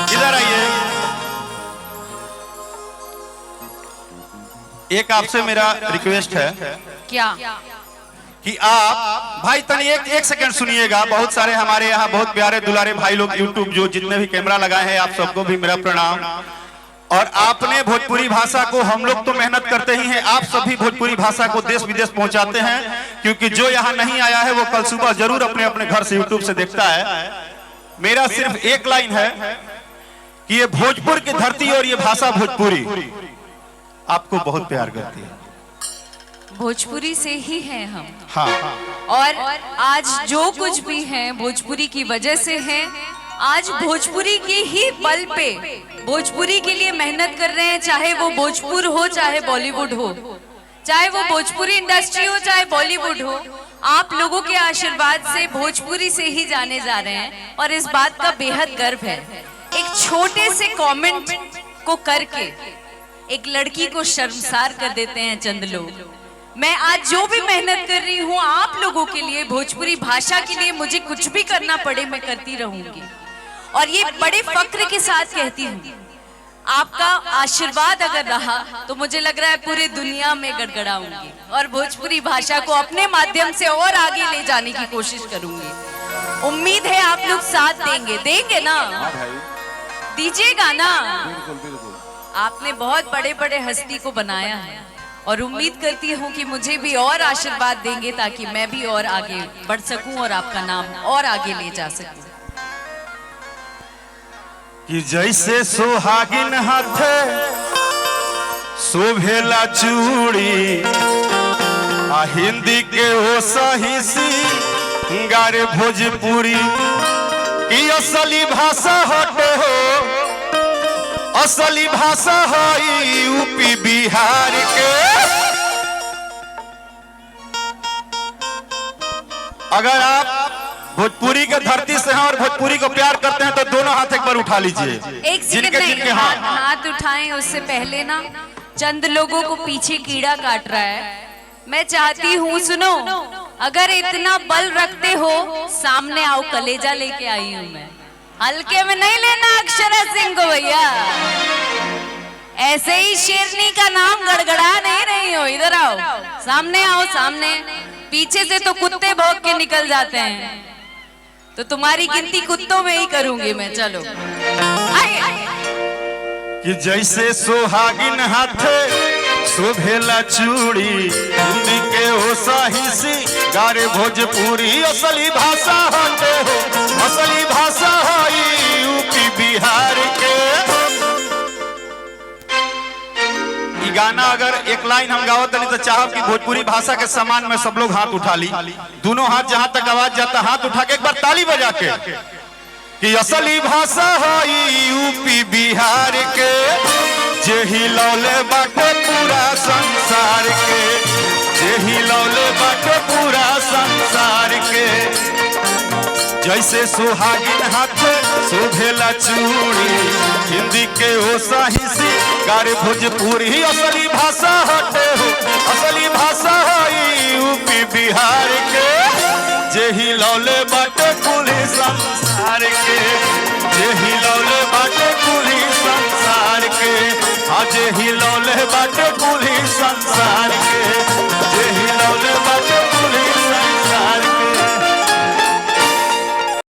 इधर आइए। एक आपसे मेरा रिक्वेस्ट है क्या कि आप भाई तनी एक सेकंड सुनिएगा। बहुत सारे हमारे यहाँ बहुत प्यारे दुलारे भाई लोग यूट्यूब जो जितने भी कैमरा लगाए हैं, आप सबको भी मेरा प्रणाम। और आपने भोजपुरी भाषा को, हम लोग तो मेहनत करते ही हैं, आप सभी भोजपुरी भाषा को देश विदेश पहुंचाते हैं, क्योंकि जो यहाँ नहीं आया है वो कल सुबह जरूर अपने अपने घर से यूट्यूब से देखता है। मेरा सिर्फ एक लाइन है कि ये भोजपुर की धरती और ये भाषा भोजपुरी आपको बहुत प्यार करती है। भोजपुरी से ही हैं हम। हाँ। और आज जो कुछ भी है भोजपुरी की वजह से है। आज भोजपुरी के ही बल पे भोजपुरी के लिए मेहनत कर रहे हैं, चाहे वो भोजपुर हो चाहे बॉलीवुड हो, चाहे वो भोजपुरी इंडस्ट्री हो चाहे बॉलीवुड हो। आप लोगों के आशीर्वाद से भोजपुरी से ही जाने जा रहे हैं और इस बात का बेहद गर्व है। एक छोटे से कमेंट को करके एक लड़की को शर्मसार कर देते हैं चंद लोग। मैं आज जो भी मेहनत कर रही हूँ आप लोगों के लिए, भोजपुरी भाषा के लिए, मुझे कुछ भी करना पड़े मैं करती रहूंगी। और ये बड़े फक्र के साथ कहती हूँ, आपका आशीर्वाद अगर रहा तो मुझे लग रहा है पूरी दुनिया में गड़गड़ाऊंगी और भोजपुरी भाषा को अपने माध्यम से और आगे ले जाने की कोशिश करूंगी। उम्मीद है आप लोग साथ देंगे ना? दीजिएगा ना? आपने बहुत बड़े बड़े हस्ती को बनाया है और उम्मीद करती हूँ कि मुझे भी और आशीर्वाद देंगे ताकि मैं भी और आगे बढ़ सकूं और आपका नाम और आगे ले जा सकूं। कि जैसे सोहागिन हाथे शोभेला चूड़ी, आ हिंदी के हो सही सिंगार भोजपुरी की असली भाषा हटे हो, असली भाषा है यूपी बिहार के। अगर आप भोजपुरी के धरती से हैं और भोजपुरी को प्यार करते हैं तो दोनों हाथ एक बार उठा लीजिए। एक जिनके हाथ उठाएं उससे पहले ना चंद लोगों को पीछे कीड़ा काट रहा है। मैं चाहती हूँ सुनो, अगर इतना बल रखते हो सामने आओ, कलेजा लेके आई हूँ मैं। हल्के में नहीं लेना अक्षरा सिंह को भैया, ऐसे ही शेरनी का नाम गड़गड़ा नहीं रही हो। इधर आओ, सामने आओ, सामने। पीछे से तो कुत्ते भौंक के निकल जाते हैं, तो तुम्हारी गिनती कुत्तों में ही करूंगी मैं। चलो कि जैसे सोहागिन हाथे शोभेला चूड़ी, हिंदी के हो सही सिंगार भोजपुरी असली भाषा हटे हो, असली भाषा है यूपी बिहार के। ये गाना अगर एक लाइन हम गावत नहीं तो चाहब कि भोजपुरी भाषा के सम्मान में सब लोग हाथ उठा ली, दोनों हाथ जहां तक आवाज जाता हाथ उठा के एक बार ताली बजा के, कि असली भाषा है यूपी बिहार के, जेही लौले बाटे पूरा संसार के, जेही लौले बाटे पूरा संसार के। जैसे सुहागिन हाथ शोभेला चूड़ी, हिंदी के हो सही सिंगार भोजपुरी असली भाषा हटे हो, असली भाषा है यूपी बिहार के, जेही लौले बाटे पूरी संसार के, जेही लौले बाटे पूरी संसार के, आज ही लौले बाटे पूरी संसार के।